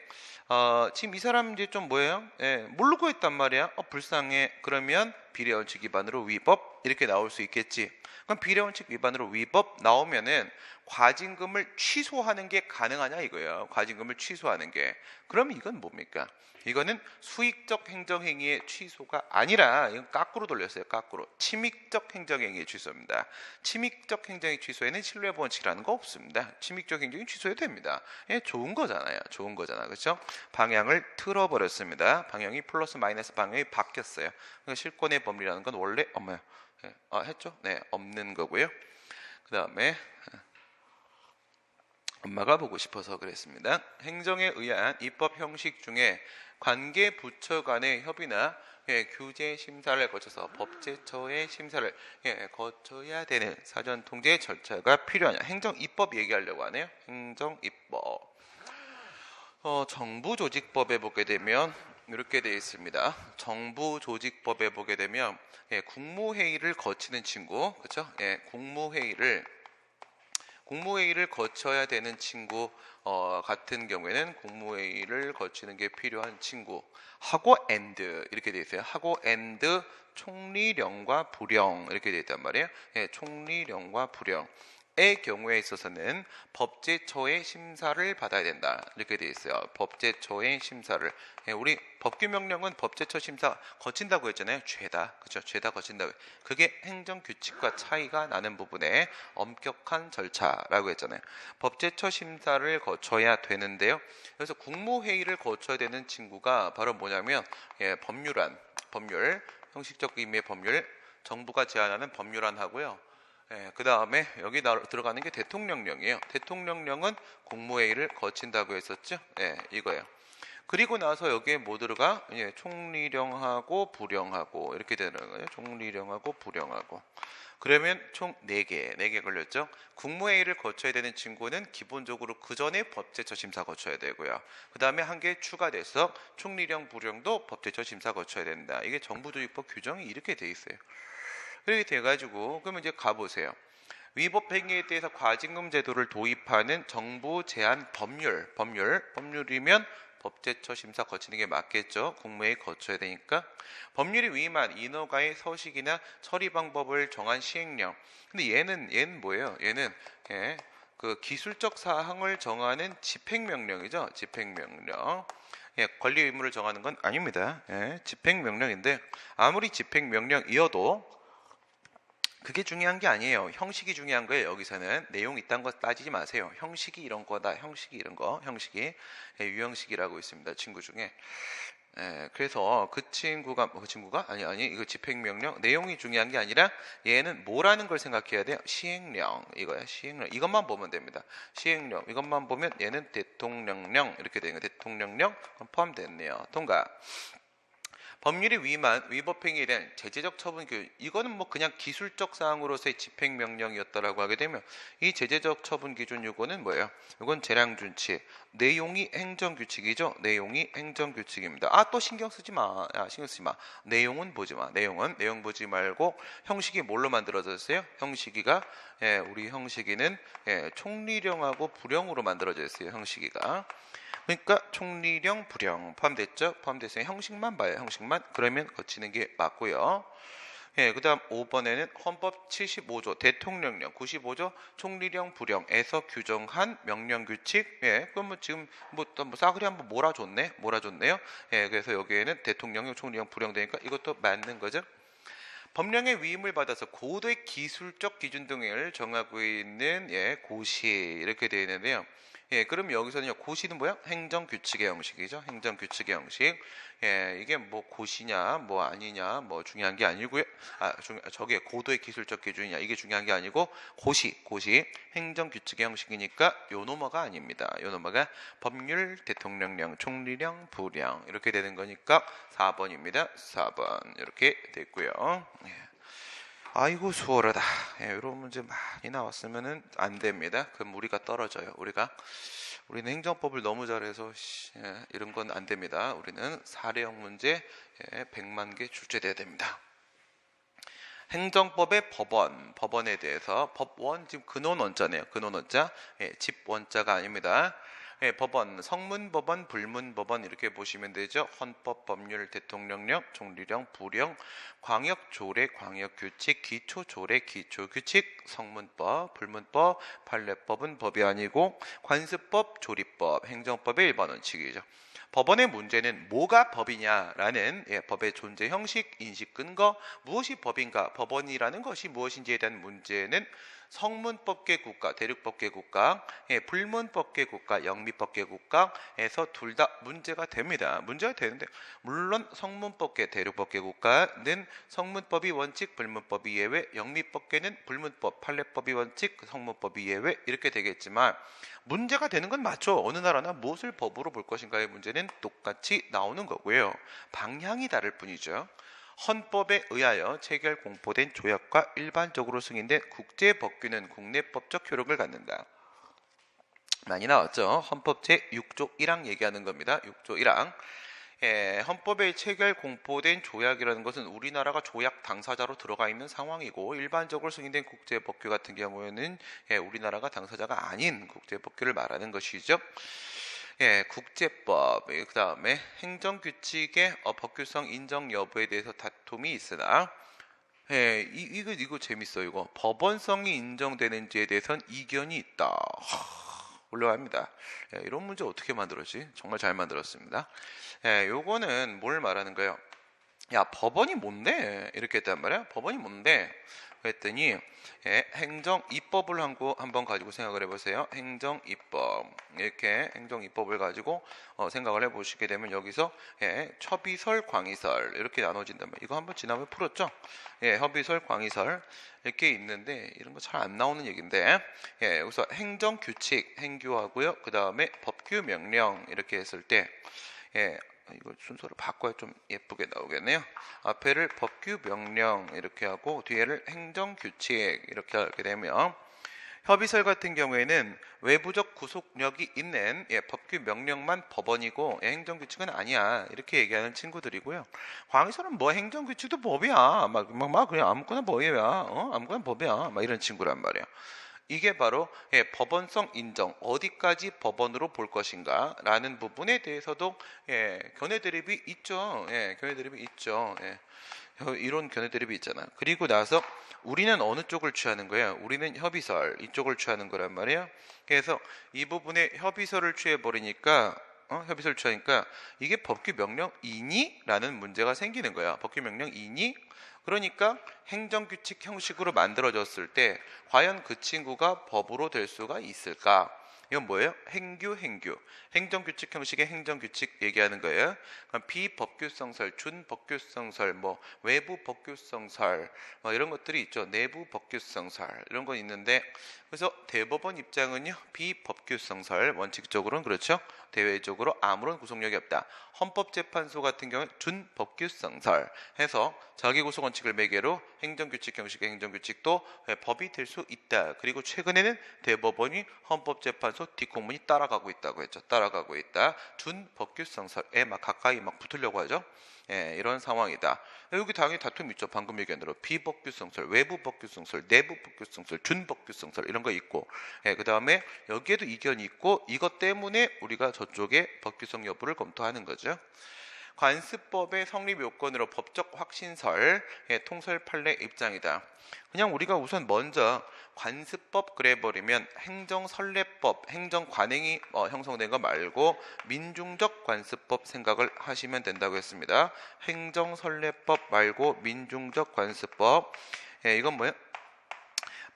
A: 지금 이 사람 이제 좀 뭐예요? 모르고 했단 말이야. 불쌍해. 그러면 비례원칙 위반으로 위법 이렇게 나올 수 있겠지. 그럼 비례원칙 위반으로 위법 나오면은 과징금을 취소하는 게 가능하냐 이거예요. 과징금을 취소하는 게. 그럼 이건 뭡니까? 이거는 수익적 행정행위의 취소가 아니라 이건 거꾸로 돌렸어요. 거꾸로. 침익적 행정행위의 취소입니다. 침익적 행정의 취소에는 신뢰보원칙이라는 거 없습니다. 침익적 행정이 취소해도 됩니다. 좋은 거잖아요. 좋은 거잖아. 그렇죠? 방향을 틀어버렸습니다. 방향이 플러스 마이너스 방향이 바뀌었어요. 그러니까 실권의 법리라는 건 원래 했죠? 네, 없는 거고요. 그 다음에 엄마가 보고 싶어서 그랬습니다. 행정에 의한 입법 형식 중에 관계 부처 간의 협의나 규제 심사를 거쳐서 법제처의 심사를 거쳐야 되는 사전 통제 절차가 필요하냐. 행정 입법 얘기하려고 하네요. 행정 입법. 정부조직법에 보게 되면 이렇게 되어 있습니다. 정부조직법에 보게 되면 국무회의를 거치는 친구, 그렇죠? 국무회의를 거쳐야 되는 친구 같은 경우에는 국무회의를 거치는 게 필요한 친구 하고 앤드 이렇게 되어 있어요. 하고 앤드 총리령과 부령 이렇게 되어 있단 말이에요. 총리령과 부령. 의 경우에 있어서는 법제처의 심사를 받아야 된다. 이렇게 되어 있어요. 법제처의 심사를. 우리 법규명령은 법제처 심사 거친다고 했잖아요. 죄다. 그렇죠? 죄다 거친다고. 그게 행정규칙과 차이가 나는 부분에 엄격한 절차라고 했잖아요. 법제처 심사를 거쳐야 되는데요. 그래서 국무회의를 거쳐야 되는 친구가 바로 뭐냐면 법률, 형식적 의미의 법률, 정부가 제안하는 법률안 하고요. 그 다음에 여기 들어가는 게 대통령령이에요. 대통령령은 국무회의를 거친다고 했었죠. 이거예요. 그리고 나서 여기에 뭐 들어가? 총리령하고 부령하고 이렇게 되는 거예요. 총리령하고 부령하고. 그러면 총 4개 걸렸죠. 국무회의를 거쳐야 되는 친구는 기본적으로 그 전에 법제처 심사 거쳐야 되고요. 그 다음에 한 개 추가돼서 총리령, 부령도 법제처 심사 거쳐야 된다. 이게 정부조직법 규정이 이렇게 돼 있어요. 이렇게 돼가지고 그러면 이제 가보세요. 위법 행위에 대해서 과징금 제도를 도입하는 정부 제안 법률이면 법제처 심사 거치는 게 맞겠죠. 국무회의 거쳐야 되니까. 법률이 위임한 인허가의 서식이나 처리 방법을 정한 시행령. 근데 얘는 뭐예요? 얘는 그 기술적 사항을 정하는 집행명령이죠. 집행명령. 권리 의무를 정하는 건 아닙니다. 집행명령인데 아무리 집행명령이어도 그게 중요한 게 아니에요. 형식이 중요한 거예요. 여기서는 내용 이딴 거 따지지 마세요. 형식이 이런 거다. 형식이 이런 거. 형식이 유형식이라고 있습니다. 친구 중에. 그래서 그 친구가 아니 이거 집행명령 내용이 중요한 게 아니라 얘는 뭐라는 걸 생각해야 돼요. 시행령 이거야. 시행령 이것만 보면 됩니다. 시행령 이것만 보면 얘는 대통령령 이렇게 되는 거예요. 대통령령 포함됐네요. 통과. 법률이 위임한 위법행위에 대한 제재적 처분 규율 이거는 뭐 그냥 기술적 사항으로서의 집행명령이었다라고 하게 되면 이 제재적 처분 기준 요거는 뭐예요? 이건 재량준칙 내용이 행정규칙이죠. 내용이 행정규칙입니다. 또 신경 쓰지 마. 신경 쓰지 마. 내용은 보지 마. 내용 보지 말고 형식이 뭘로 만들어졌어요? 형식이가 우리 형식이는 총리령하고 부령으로 만들어져 있어요. 형식이가. 그러니까 총리령, 부령 포함됐죠? 포함됐어요. 형식만 봐요. 형식만. 그러면 거치는 게 맞고요. 그 다음 5번에는 헌법 75조 대통령령 95조 총리령, 부령에서 규정한 명령규칙. 그럼 뭐 지금 뭐 싸그리 한번 몰아줬네요. 그래서 여기에는 대통령령, 총리령, 부령 되니까 이것도 맞는 거죠. 법령의 위임을 받아서 고도의 기술적 기준 등을 정하고 있는 고시 이렇게 되어 있는데요. 그럼 여기서는요, 고시는 뭐야? 행정규칙의 형식이죠. 행정규칙의 형식. 이게 뭐 고시냐, 뭐 아니냐, 뭐 중요한 게 아니고요. 저게 고도의 기술적 기준이냐, 이게 중요한 게 아니고, 고시. 행정규칙의 형식이니까 요 노머가 아닙니다. 요 노머가 법률, 대통령령, 총리령, 부령. 이렇게 되는 거니까 4번입니다. 4번. 이렇게 됐고요. 아이고 수월하다. 이런 문제 많이 나왔으면은 안 됩니다. 그럼 우리가 떨어져요. 우리는 행정법을 너무 잘해서 이런 건 안 됩니다. 우리는 사례형 문제 100만 개 출제돼야 됩니다. 행정법의 법원에 대해서 법원 지금 근원원자네요. 근원원자 집원자가 아닙니다. 법원, 성문법원, 불문법원 이렇게 보시면 되죠. 헌법, 법률, 대통령령, 총리령, 부령, 광역조례, 광역규칙, 기초조례, 기초규칙, 성문법, 불문법, 판례법은 법이 아니고 관습법, 조리법, 행정법의 일반 원칙이죠. 법원의 문제는 뭐가 법이냐라는 법의 존재 형식, 인식 근거, 무엇이 법인가, 법원이라는 것이 무엇인지에 대한 문제는 성문법계 국가, 대륙법계 국가, 불문법계 국가, 영미법계 국가에서 둘 다 문제가 됩니다. 문제가 되는데 물론 성문법계, 대륙법계 국가는 성문법이 원칙, 불문법이 예외, 영미법계는 불문법, 판례법이 원칙, 성문법이 예외 이렇게 되겠지만 문제가 되는 건 맞죠. 어느 나라나 무엇을 법으로 볼 것인가의 문제는 똑같이 나오는 거고요. 방향이 다를 뿐이죠. 헌법에 의하여 체결 공포된 조약과 일반적으로 승인된 국제법규는 국내법적 효력을 갖는다. 많이 나왔죠. 헌법 제6조 1항 얘기하는 겁니다. 6조 1항. 헌법에 체결 공포된 조약이라는 것은 우리나라가 조약 당사자로 들어가 있는 상황이고 일반적으로 승인된 국제법규 같은 경우에는 우리나라가 당사자가 아닌 국제법규를 말하는 것이죠. 국제법, 그 다음에 행정규칙의 법규성 인정 여부에 대해서 다툼이 있으나 예, 이거 재밌어요. 이거 법원성이 인정되는지에 대해선 이견이 있다. 올라갑니다. 예, 이런 문제 어떻게 만들었지? 정말 잘 만들었습니다. 예, 요거는 뭘 말하는 거예요? 야, 법원이 뭔데? 이렇게 했단 말이야. 법원이 뭔데? 그랬더니 예, 행정 입법을 한번 가지고 생각을 해보세요. 행정 입법 이렇게 행정 입법을 가지고 생각을 해보시게 되면 여기서 예, 협의설, 광의설 이렇게 나눠진단 말이에요. 이거 한번 지난번에 풀었죠? 예, 협의설, 광의설 이렇게 있는데 이런 거 잘 안 나오는 얘기인데 예, 여기서 행정 규칙 행규하고요. 그 다음에 법규 명령 이렇게 했을 때 예, 이거 순서를 바꿔야 좀 예쁘게 나오겠네요. 앞에를 법규 명령 이렇게 하고 뒤에를 행정규칙 이렇게 하게 되면 협의설 같은 경우에는 외부적 구속력이 있는 예, 법규 명령만 법원이고 예, 행정규칙은 아니야 이렇게 얘기하는 친구들이고요. 광의설은 뭐 행정규칙도 법이야 막 그냥 아무거나 법이야 아무거나 법이야 막 이런 친구란 말이야. 이게 바로 예, 법원성 인정 어디까지 법원으로 볼 것인가 라는 부분에 대해서도 예, 견해 대립이 있죠. 예, 견해 대립이 있죠. 예, 이런 견해 대립이 있잖아. 그리고 나서 우리는 어느 쪽을 취하는 거예요? 우리는 협의설 이쪽을 취하는 거란 말이에요. 그래서 이 부분에 협의설을 취해버리니까 협의설을 취하니까 이게 법규 명령이니? 라는 문제가 생기는 거야. 법규 명령이니? 그러니까 행정규칙 형식으로 만들어졌을 때 과연 그 친구가 법으로 될 수가 있을까? 이건 뭐예요? 행규. 행정규칙 형식의 행정규칙 얘기하는 거예요. 비법규성설, 준법규성설, 뭐 외부 법규성설 뭐 이런 것들이 있죠. 내부 법규성설 이런 거 있는데 그래서 대법원 입장은요. 비법규성설 원칙적으로는 그렇죠. 대외적으로 아무런 구속력이 없다. 헌법재판소 같은 경우는 준법규성설 해서 자기구속 원칙을 매개로 행정규칙 형식의 행정규칙도 법이 될 수 있다. 그리고 최근에는 대법원이 헌법재판소 뒷공문이 따라가고 있다고 했죠. 따라가고 있다. 준법규성설에 막 가까이 막 붙으려고 하죠. 예, 이런 상황이다. 여기 당연히 다툼이 있죠. 방금 얘기한 대로 비법규성설, 외부 법규성설, 내부 법규성설, 준법규성설 이런 거 있고 예, 그 다음에 여기에도 이견이 있고 이것 때문에 우리가 저쪽에 법규성 여부를 검토하는 거죠. 관습법의 성립 요건으로 법적 확신설, 예, 통설 판례 입장이다. 그냥 우리가 우선 먼저 관습법 그래버리면 행정선례법, 행정관행이 형성된 거 말고 민중적 관습법 생각을 하시면 된다고 했습니다. 행정선례법 말고 민중적 관습법. 예, 이건 뭐예요?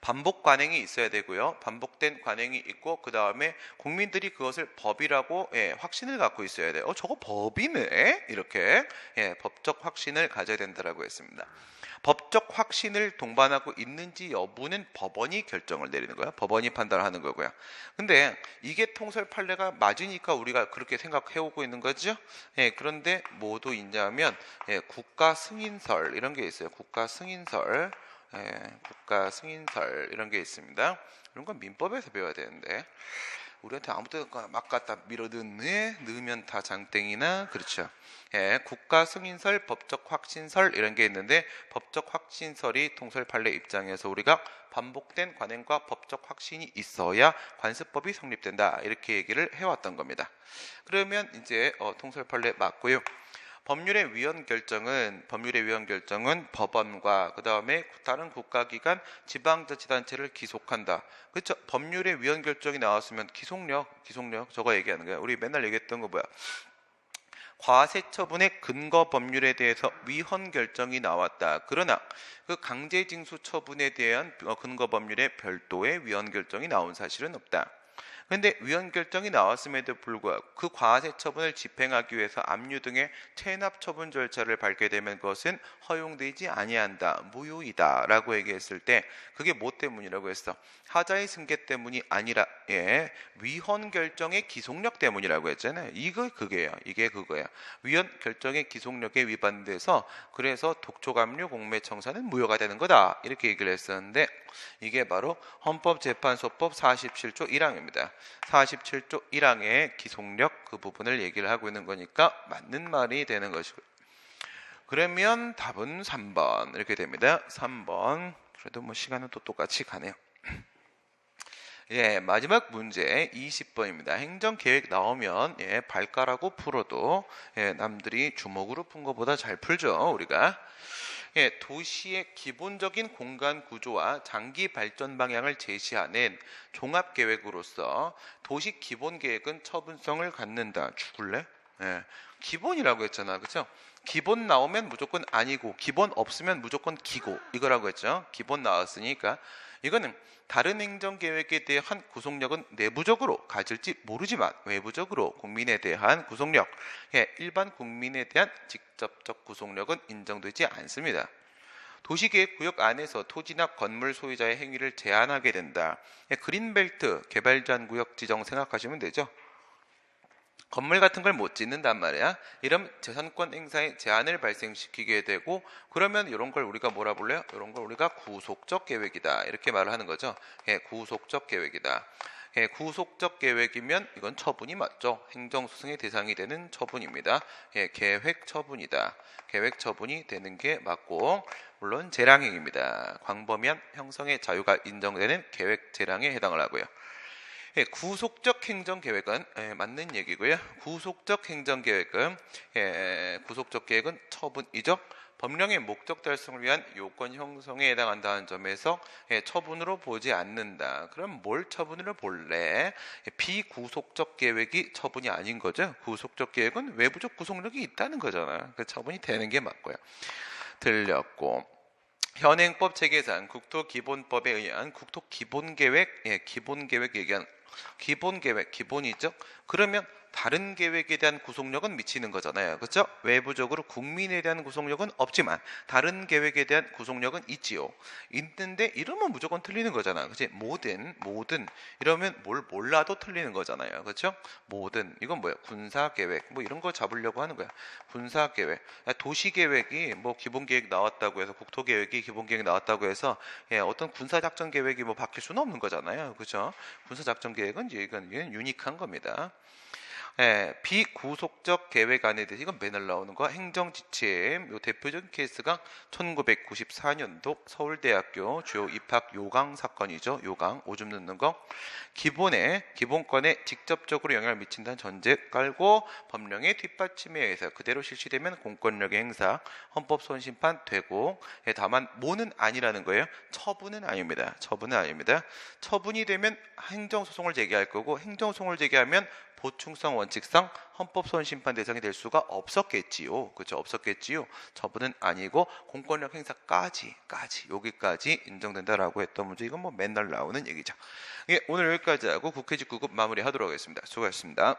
A: 반복 관행이 있어야 되고요. 반복된 관행이 있고 그 다음에 국민들이 그것을 법이라고 예, 확신을 갖고 있어야 돼요. 저거 법이네? 이렇게 예, 법적 확신을 가져야 된다고 했습니다. 법적 확신을 동반하고 있는지 여부는 법원이 결정을 내리는 거야. 법원이 판단하는 거고요. 근데 이게 통설 판례가 맞으니까 우리가 그렇게 생각해오고 있는 거죠. 예, 그런데 뭐도 있냐면 예, 국가 승인설 이런 게 있어요. 국가 승인설. 예, 국가 승인설 이런 게 있습니다. 이런 건 민법에서 배워야 되는데 우리한테 아무 데나 막 갖다 넣으면 다 장땡이나 그렇죠. 예, 국가 승인설, 법적 확신설 이런 게 있는데 법적 확신설이 통설 판례 입장에서 우리가 반복된 관행과 법적 확신이 있어야 관습법이 성립된다 이렇게 얘기를 해왔던 겁니다. 그러면 이제 통설 판례 맞고요. 법률의 위헌 결정은 법원과 그 다음에 다른 국가기관, 지방자치단체를 기속한다. 그렇죠? 법률의 위헌 결정이 나왔으면 기속력 저거 얘기하는 거야. 우리 맨날 얘기했던 거 뭐야? 과세처분의 근거 법률에 대해서 위헌 결정이 나왔다. 그러나 그 강제징수 처분에 대한 근거 법률에 별도의 위헌 결정이 나온 사실은 없다. 그런데 위헌 결정이 나왔음에도 불구하고 그 과세 처분을 집행하기 위해서 압류 등의 체납 처분 절차를 밟게 되면 그것은 허용되지 아니한다. 무효이다. 라고 얘기했을 때 그게 뭐 때문이라고 했어? 하자의 승계 때문이 아니라 예, 위헌 결정의 기속력 때문이라고 했잖아요. 이게 그거야. 위헌 결정의 기속력에 위반돼서 그래서 독촉압류 공매청사는 무효가 되는 거다. 이렇게 얘기를 했었는데 이게 바로 헌법재판소법 47조 1항입니다. 47조 1항의 기속력 그 부분을 얘기를 하고 있는 거니까 맞는 말이 되는 것이고요. 그러면 답은 3번 이렇게 됩니다. 3번. 그래도 뭐 시간은 또 똑같이 가네요. 예, 마지막 문제 20번입니다. 행정계획 나오면 예, 발가락으로 풀어도 예, 남들이 주먹으로 푼 것보다 잘 풀죠. 우리가 도시의 기본적인 공간 구조와 장기 발전 방향을 제시하는 종합 계획으로서 도시 기본 계획은 처분성을 갖는다. 죽을래? 기본이라고 했잖아. 그렇죠? 기본 나오면 무조건 아니고 기본 없으면 무조건 기고 이거라고 했죠. 기본 나왔으니까 이거는 다른 행정계획에 대한 구속력은 내부적으로 가질지 모르지만 외부적으로 국민에 대한 구속력, 일반 국민에 대한 직접적 구속력은 인정되지 않습니다. 도시계획구역 안에서 토지나 건물 소유자의 행위를 제한하게 된다. 그린벨트 개발제한구역 지정 생각하시면 되죠. 건물 같은 걸 못 짓는단 말이야. 이런 재산권 행사에 제한을 발생시키게 되고 그러면 이런 걸 우리가 뭐라 불러요? 이런 걸 우리가 구속적 계획이다. 이렇게 말을 하는 거죠. 구속적 계획이다. 구속적 계획이면 이건 처분이 맞죠. 행정소송의 대상이 되는 처분입니다. 계획 처분이다. 계획 처분이 되는 게 맞고 물론 재량행위입니다. 광범위한 형성의 자유가 인정되는 계획 재량에 해당을 하고요. 구속적 행정계획은 맞는 얘기고요. 구속적 행정계획은 구속적 계획은 처분이죠. 법령의 목적 달성을 위한 요건 형성에 해당한다는 점에서 처분으로 보지 않는다. 그럼 뭘 처분으로 볼래? 비구속적 계획이 처분이 아닌 거죠. 구속적 계획은 외부적 구속력이 있다는 거잖아. 그 처분이 되는 게 맞고요. 들렸고. 현행법 체계상 국토기본법에 의한 국토기본계획, 기본계획 얘기한 기본계획, 기본이죠. 그러면 다른 계획에 대한 구속력은 미치는 거잖아요. 그렇죠? 외부적으로 국민에 대한 구속력은 없지만 다른 계획에 대한 구속력은 있지요. 있는데 이러면 무조건 틀리는 거잖아. 그렇지? 모든 이러면 뭘 몰라도 틀리는 거잖아요. 그렇죠? 모든 이건 뭐야? 군사계획 뭐 이런 거 잡으려고 하는 거야. 군사계획, 도시계획이 뭐 기본계획 나왔다고 해서 국토계획이 기본계획 나왔다고 해서 어떤 군사작전 계획이 뭐 바뀔 수는 없는 거잖아요. 그렇죠? 군사작전 계획은 이건 유니크한 겁니다. 비구속적 계획 안에 대해서 이건 맨날 나오는 거 행정지침 요 대표적인 케이스가 1994년도 서울대학교 주요 입학 요강 사건이죠. 요강 오줌 넣는 거 기본권에 직접적으로 영향을 미친다는 전제 깔고 법령의 뒷받침에 의해서 그대로 실시되면 공권력의 행사 헌법 손심판 되고 다만 뭐는 아니라는 거예요. 처분은 아닙니다. 처분은 아닙니다. 처분이 되면 행정소송을 제기할 거고 행정소송을 제기하면 보충성 원칙상 헌법소원심판 대상이 될 수가 없었겠지요. 그렇죠? 없었겠지요. 처분은 아니고 공권력 행사까지 여기까지 인정된다라고 했던 문제 이건 뭐 맨날 나오는 얘기죠. 오늘 여기까지 하고 국회직 9급 마무리하도록 하겠습니다. 수고하셨습니다.